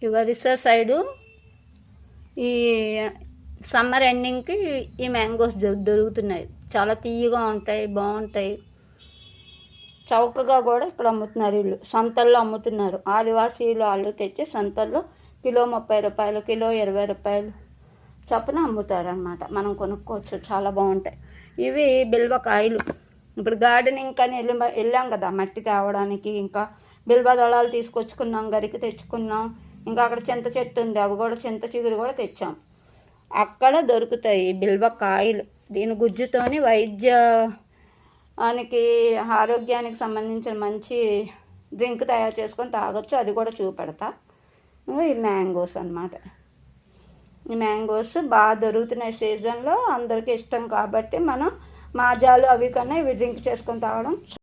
ఈ ఒరిస్సా సైడు ఈ సమ్మర్ ఎండింగ్కి ఈ మ్యాంగోస్ దొరుకుతున్నాయి. చాలా తీయగా ఉంటాయి, బాగుంటాయి. చౌకగా కూడా ఇక్కడ అమ్ముతున్నారు. వీళ్ళు సంతల్లో అమ్ముతున్నారు. ఆదివాసీలు వాళ్ళు తెచ్చి సంతల్లో కిలో 30 రూపాయలు, కిలో 20 రూపాయలు చొప్పున అమ్ముతారనమాట. మనం కొనుక్కోవచ్చు, చాలా బాగుంటాయి. ఇవి బిల్వకాయలు. ఇప్పుడు గార్డెనింగ్ కానీ వెళ్ళాం కదా మట్టి తేవడానికి, ఇంకా బిల్వ దళాలు తీసుకొచ్చుకున్నాం, గరికి తెచ్చుకున్నాం. ఇంకా అక్కడ చింత చెట్టు ఉంది, అవి కూడా చింత చిగురు కూడా తెచ్చాం. అక్కడ దొరుకుతాయి బిల్వకాయలు. దీని గుజ్జుతోని వైద్యానికి, ఆరోగ్యానికి సంబంధించిన మంచి డ్రింక్ తయారు చేసుకొని తాగొచ్చు. అది కూడా చూపెడతా. ఈ మ్యాంగోస్ అన్నమాట. ఈ మ్యాంగోస్ బాగా దొరుకుతున్నాయి సీజన్లో, అందరికీ ఇష్టం కాబట్టి మనం మాజాలు అవి కన్నా ఇవి డ్రింక్ చేసుకొని తాగడం